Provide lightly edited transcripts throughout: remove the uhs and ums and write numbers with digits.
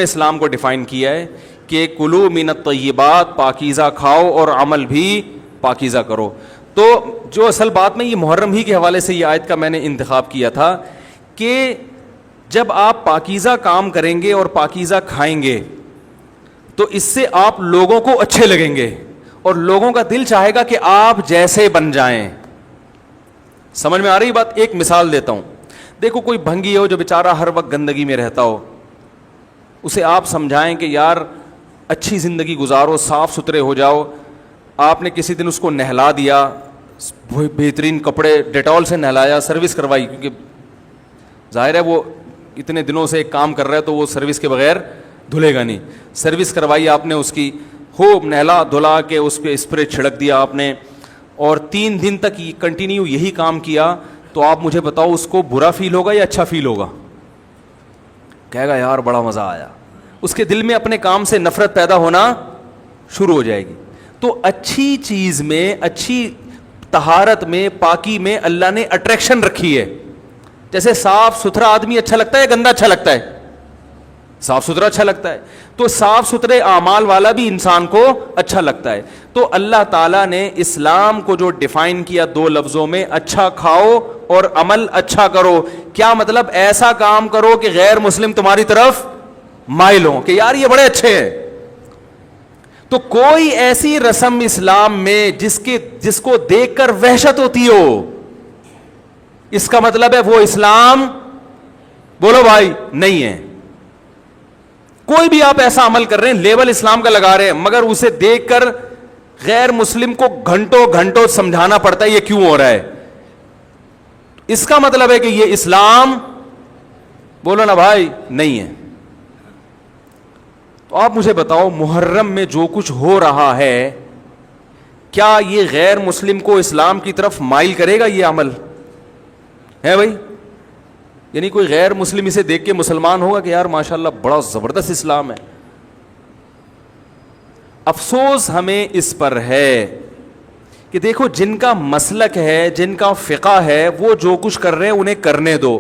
اسلام کو ڈیفائن کیا ہے کہ کلو من الطیبات، پاکیزہ کھاؤ اور عمل بھی پاکیزہ کرو. تو جو اصل بات میں یہ محرم ہی کے حوالے سے یہ آیت کا میں نے انتخاب کیا تھا کہ جب آپ پاکیزہ کام کریں گے اور پاکیزہ کھائیں گے تو اس سے آپ لوگوں کو اچھے لگیں گے اور لوگوں کا دل چاہے گا کہ آپ جیسے بن جائیں. سمجھ میں آ رہی بات؟ ایک مثال دیتا ہوں. دیکھو کوئی بھنگی ہو جو بیچارہ ہر وقت گندگی میں رہتا ہو, اسے آپ سمجھائیں کہ یار اچھی زندگی گزارو, صاف ستھرے ہو جاؤ. آپ نے کسی دن اس کو نہلا دیا, بہترین کپڑے ڈیٹول سے نہلایا, سروس کروائی, کیونکہ ظاہر ہے وہ اتنے دنوں سے ایک کام کر رہا ہے تو وہ سروس کے بغیر دھلے گا نہیں. سروس کروائی آپ نے اس کی, خوب نہلا دھلا کے اس پہ اسپرے چھڑک دیا آپ نے, اور 3 دن تک کنٹینیو یہی کام کیا, تو آپ مجھے بتاؤ اس کو برا فیل ہوگا یا اچھا فیل ہوگا؟ کہے گا یار بڑا مزہ آیا. اس کے دل میں اپنے کام سے نفرت پیدا ہونا شروع ہو جائے گی. تو اچھی چیز میں, اچھی طہارت میں, پاکی میں اللہ نے اٹریکشن رکھی ہے. جیسے صاف ستھرا آدمی اچھا لگتا ہے یا گندا اچھا لگتا ہے؟ صاف ستھرا اچھا لگتا ہے. تو صاف ستھرے اعمال والا بھی انسان کو اچھا لگتا ہے. تو اللہ تعالیٰ نے اسلام کو جو ڈیفائن کیا 2 لفظوں میں, اچھا کھاؤ اور عمل اچھا کرو. کیا مطلب؟ ایسا کام کرو کہ غیر مسلم تمہاری طرف مائل ہوں کہ یار یہ بڑے اچھے ہیں. تو کوئی ایسی رسم اسلام میں جس کو دیکھ کر وحشت ہوتی ہو, اس کا مطلب ہے وہ اسلام, بولو بھائی, نہیں ہے. کوئی بھی آپ ایسا عمل کر رہے ہیں, لیبل اسلام کا لگا رہے ہیں, مگر اسے دیکھ کر غیر مسلم کو گھنٹوں گھنٹوں سمجھانا پڑتا ہے یہ کیوں ہو رہا ہے, اس کا مطلب ہے کہ یہ اسلام, بولو نا بھائی, نہیں ہے. تو آپ مجھے بتاؤ محرم میں جو کچھ ہو رہا ہے, کیا یہ غیر مسلم کو اسلام کی طرف مائل کرے گا؟ یہ عمل ہے بھائی. یعنی کوئی غیر مسلم اسے دیکھ کے مسلمان ہوگا کہ یار ماشاءاللہ بڑا زبردست اسلام ہے. افسوس ہمیں اس پر ہے کہ دیکھو جن کا مسلک ہے, جن کا فقہ ہے, وہ جو کچھ کر رہے ہیں انہیں کرنے دو.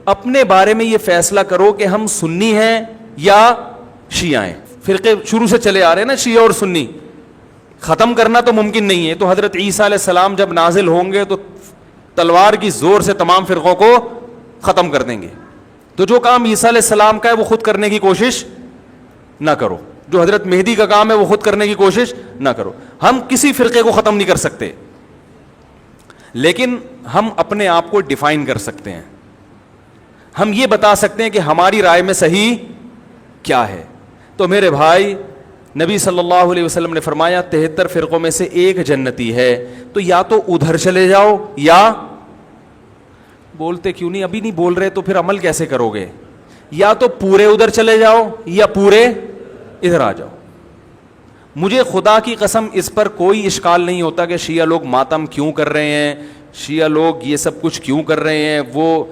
اپنے بارے میں یہ فیصلہ کرو کہ ہم سنی ہیں یا شیعہ ہیں. فرقے شروع سے چلے آ رہے ہیں نا, شیعہ اور سنی, ختم کرنا تو ممکن نہیں ہے. تو حضرت عیسیٰ علیہ السلام جب نازل ہوں گے تو تلوار کی زور سے تمام فرقوں کو ختم کر دیں گے. تو جو کام عیسیٰ علیہ السلام کا ہے وہ خود کرنے کی کوشش نہ کرو, جو حضرت مہدی کا کام ہے وہ خود کرنے کی کوشش نہ کرو. ہم کسی فرقے کو ختم نہیں کر سکتے, لیکن ہم اپنے آپ کو ڈیفائن کر سکتے ہیں. ہم یہ بتا سکتے ہیں کہ ہماری رائے میں صحیح کیا ہے. تو میرے بھائی, نبی صلی اللہ علیہ وسلم نے فرمایا 73 فرقوں میں سے ایک جنتی ہے. تو یا تو ادھر چلے جاؤ, یا بولتے کیوں نہیں, ابھی نہیں بول رہے تو پھر عمل کیسے کرو گے, یا تو پورے ادھر چلے جاؤ یا پورے ادھر آ جاؤ. مجھے خدا کی قسم اس پر کوئی اشکال نہیں ہوتا کہ شیعہ لوگ ماتم کیوں کر رہے ہیں, شیعہ لوگ یہ سب کچھ کیوں کر رہے ہیں, وہ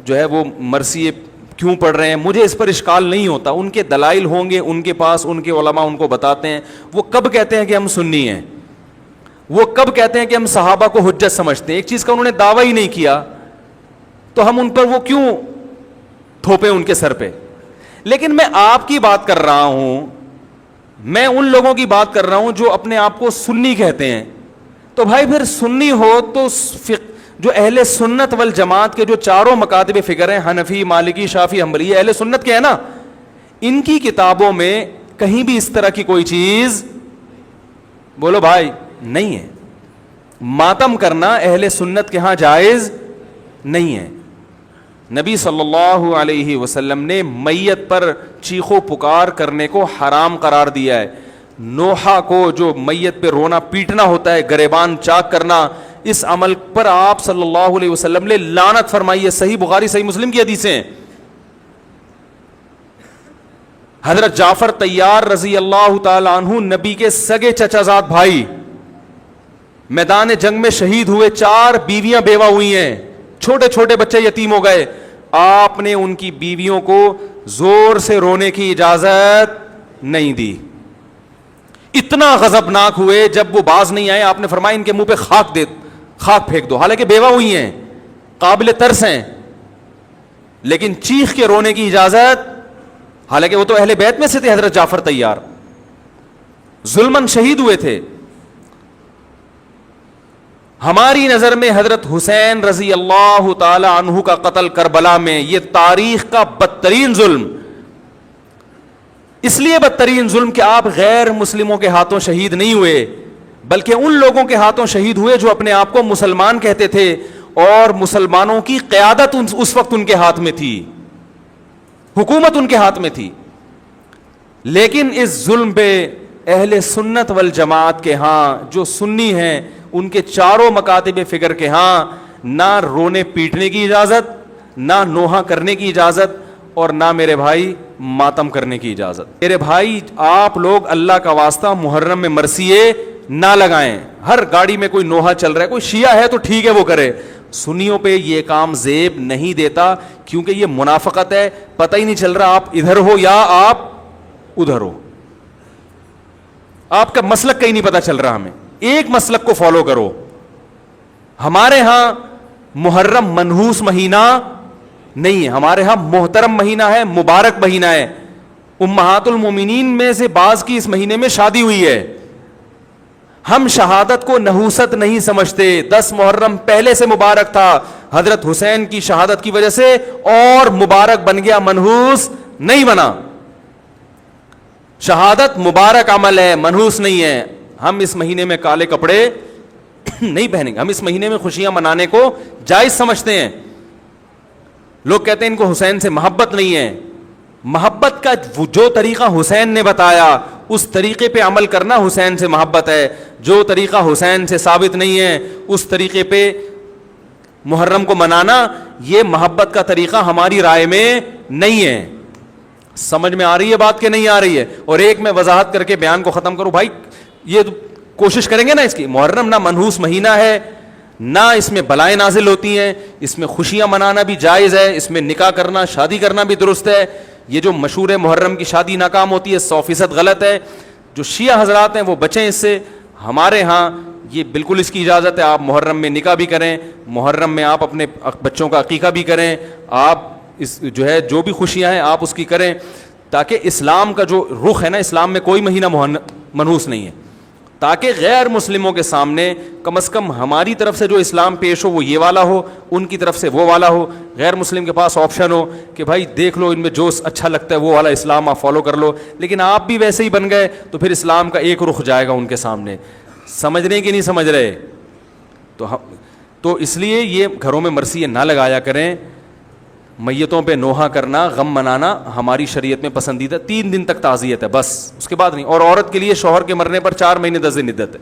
جو ہے وہ مرثیے کیوں پڑھ رہے ہیں. مجھے اس پر اشکال نہیں ہوتا. ان کے دلائل ہوں گے ان کے پاس, ان کے علماء ان کو بتاتے ہیں. وہ کب کہتے ہیں کہ ہم سنی ہیں, وہ کب کہتے ہیں کہ ہم صحابہ کو حجت سمجھتے ہیں. ایک چیز کا انہوں نے دعویٰ ہی نہیں کیا تو ہم ان پر وہ کیوں تھوپیں ان کے سر پہ. لیکن میں آپ کی بات کر رہا ہوں, میں ان لوگوں کی بات کر رہا ہوں جو اپنے آپ کو سنی کہتے ہیں. تو بھائی پھر سنی ہو تو جو اہل سنت والجماعت کے جو چاروں مکاتب فکر ہیں, حنفی, مالکی, شافعی, حنبلی, اہل سنت کے ہیں نا, ان کی کتابوں میں کہیں بھی اس طرح کی کوئی چیز, بولو بھائی, نہیں ہے. ماتم کرنا اہل سنت کے ہاں جائز نہیں ہے. نبی صلی اللہ علیہ وسلم نے میت پر چیخو پکار کرنے کو حرام قرار دیا ہے. نوحہ کو جو میت پہ رونا پیٹنا ہوتا ہے, گریبان چاک کرنا, اس عمل پر آپ صلی اللہ علیہ وسلم نے لعنت فرمائی ہے. صحیح بخاری صحیح مسلم کی حدیثیں ہیں. حضرت جعفر طیار رضی اللہ تعالی عنہ نبی کے سگے چچا زاد بھائی میدان جنگ میں شہید ہوئے. 4 بیویاں بیوہ ہوئی ہیں, چھوٹے چھوٹے بچے یتیم ہو گئے. آپ نے ان کی بیویوں کو زور سے رونے کی اجازت نہیں دی. اتنا غضبناک ہوئے جب وہ باز نہیں آئے, آپ نے فرمایا ان کے منہ پہ خاک پھینک دو. حالانکہ بیوہ ہوئی ہیں, قابل ترس ہیں, لیکن چیخ کے رونے کی اجازت حالانکہ وہ تو اہل بیت میں سے تھے. حضرت جعفر طیار ظلمن شہید ہوئے تھے. ہماری نظر میں حضرت حسین رضی اللہ تعالی عنہ کا قتل کربلا میں یہ تاریخ کا بدترین ظلم, اس لیے بدترین ظلم کہ آپ غیر مسلموں کے ہاتھوں شہید نہیں ہوئے, بلکہ ان لوگوں کے ہاتھوں شہید ہوئے جو اپنے آپ کو مسلمان کہتے تھے, اور مسلمانوں کی قیادت اس وقت ان کے ہاتھ میں تھی, حکومت ان کے ہاتھ میں تھی. لیکن اس ظلم پہ اہل سنت والجماعت کے ہاں جو سنی ہیں ان کے چاروں مکاتب فکر کے ہاں نہ رونے پیٹنے کی اجازت, نہ نوحہ کرنے کی اجازت, اور نہ میرے بھائی ماتم کرنے کی اجازت. میرے بھائی آپ لوگ اللہ کا واسطہ محرم میں مرثیے نہ لگائیں. ہر گاڑی میں کوئی نوحہ چل رہا ہے, کوئی شیعہ ہے تو ٹھیک ہے وہ کرے, سنیوں پہ یہ کام زیب نہیں دیتا, کیونکہ یہ منافقت ہے. پتہ ہی نہیں چل رہا آپ ادھر ہو یا آپ ادھر ہو, آپ کا مسلک کہیں نہیں پتا چل رہا. ہمیں ایک مسلک کو فالو کرو. ہمارے ہاں محرم منحوس مہینہ نہیں ہے, ہمارے ہاں محترم مہینہ ہے, مبارک مہینہ ہے. امہات المومنین میں سے بعض کی اس مہینے میں شادی ہوئی ہے. ہم شہادت کو نحوست نہیں سمجھتے. 10 محرم پہلے سے مبارک تھا, حضرت حسین کی شہادت کی وجہ سے اور مبارک بن گیا, منحوس نہیں بنا. شہادت مبارک عمل ہے, منحوس نہیں ہے. ہم اس مہینے میں کالے کپڑے نہیں پہنیں گے, ہم اس مہینے میں خوشیاں منانے کو جائز سمجھتے ہیں. لوگ کہتے ہیں ان کو حسین سے محبت نہیں ہے. محبت کا جو طریقہ حسین نے بتایا اس طریقے پہ عمل کرنا حسین سے محبت ہے. جو طریقہ حسین سے ثابت نہیں ہے اس طریقے پہ محرم کو منانا یہ محبت کا طریقہ ہماری رائے میں نہیں ہے. سمجھ میں آ رہی ہے بات کہ نہیں آ رہی ہے؟ اور ایک میں وضاحت کر کے بیان کو ختم کروں. بھائی یہ کوشش کریں گے نا اس کی, محرم نہ منحوس مہینہ ہے, نہ اس میں بلائیں نازل ہوتی ہیں, اس میں خوشیاں منانا بھی جائز ہے, اس میں نکاح کرنا شادی کرنا بھی درست ہے. یہ جو مشہور ہے محرم کی شادی ناکام ہوتی ہے 100% غلط ہے. جو شیعہ حضرات ہیں وہ بچیں اس سے. ہمارے ہاں یہ بالکل اس کی اجازت ہے, آپ محرم میں نکاح بھی کریں, محرم میں آپ اپنے بچوں کا عقیقہ بھی کریں, آپ اس جو ہے جو بھی خوشیاں ہیں آپ اس کی کریں, تاکہ اسلام کا جو رخ ہے نا, اسلام میں کوئی مہینہ منحوس نہیں ہے, تاکہ غیر مسلموں کے سامنے کم از کم ہماری طرف سے جو اسلام پیش ہو وہ یہ والا ہو, ان کی طرف سے وہ والا ہو. غیر مسلم کے پاس آپشن ہو کہ بھائی دیکھ لو ان میں جو اچھا لگتا ہے وہ والا اسلام آپ فالو کر لو, لیکن آپ بھی ویسے ہی بن گئے تو پھر اسلام کا ایک رخ جائے گا ان کے سامنے. سمجھ رہے کہ نہیں سمجھ رہے؟ تو اس لیے یہ گھروں میں مرثیے نہ لگایا کریں. میتوں پہ نوحہ کرنا, غم منانا ہماری شریعت میں پسندیدہ 3 دن تک تعزیت ہے بس, اس کے بعد نہیں. اور عورت کے لیے شوہر کے مرنے پر 4 مہینے 10 دن عدت ہے.